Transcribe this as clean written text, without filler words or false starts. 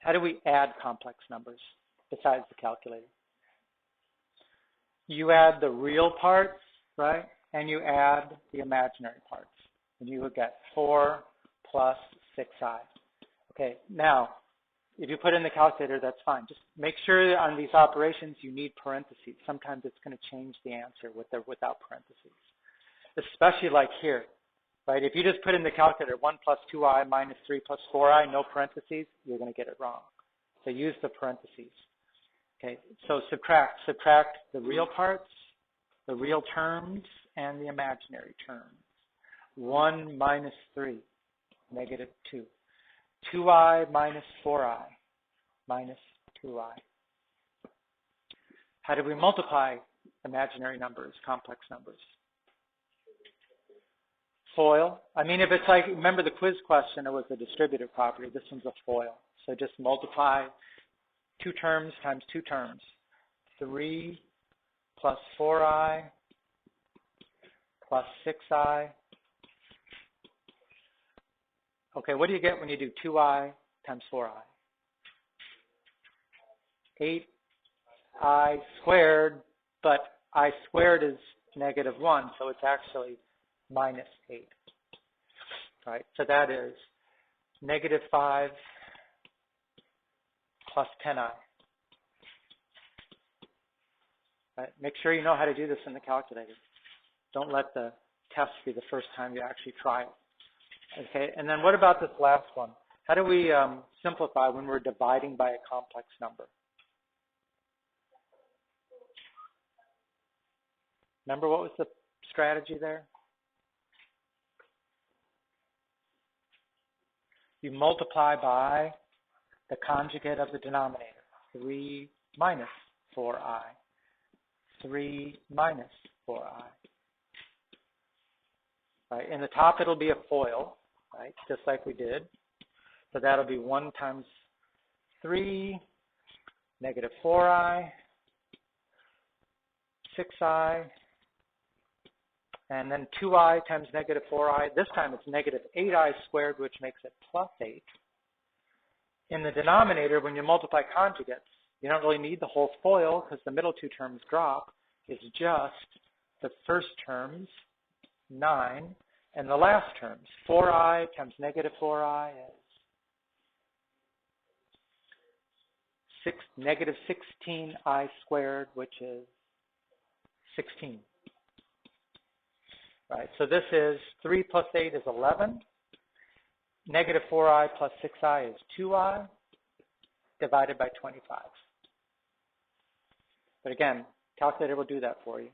How do we add complex numbers besides the calculator? You add the real parts, right? And you add the imaginary parts. And you would get 4 plus 6i. Okay, now, if you put in the calculator, that's fine. Just make sure on these operations you need parentheses. Sometimes it's going to change the answer with or without parentheses. Especially like here, right? If you just put in the calculator 1 plus 2i minus 3 plus 4i, no parentheses, you're going to get it wrong. So use the parentheses. Okay, so subtract the real parts, the real terms, and the imaginary terms. 1 minus 3, negative 2. 2i minus 4i, minus 2i. How do we multiply imaginary numbers, complex numbers? FOIL. I mean, if it's like, remember the quiz question, it was a distributive property. This one's a FOIL. So just multiply 2 terms times 2 terms. 3 plus 4i plus 6i. Okay, what do you get when you do 2i times 4i? 8i squared, but I squared is negative 1, so it's actually minus 8. Right, so that is negative 5 plus 10i. Right, make sure you know how to do this in the calculator. Don't let the test be the first time you actually try it. Okay, and then what about this last one? How do we simplify when we're dividing by a complex number? Remember what was the strategy there? You multiply by the conjugate of the denominator. 3 minus 4i. 3 minus 4i. Right, in the top it'll be a FOIL, right, just like we did. So that'll be 1 times 3, negative 4i, 6i, and then 2i times negative 4i. This time it's negative 8i squared, which makes it plus 8. In the denominator, when you multiply conjugates, you don't really need the whole FOIL because the middle 2 terms drop. It's just the first terms, 9, and the last terms, 4i times negative 4i is negative 16i squared, which is 16. Right, so this is 3 plus 8 is 11. Negative 4i plus 6i is 2i divided by 25. But again, calculator will do that for you.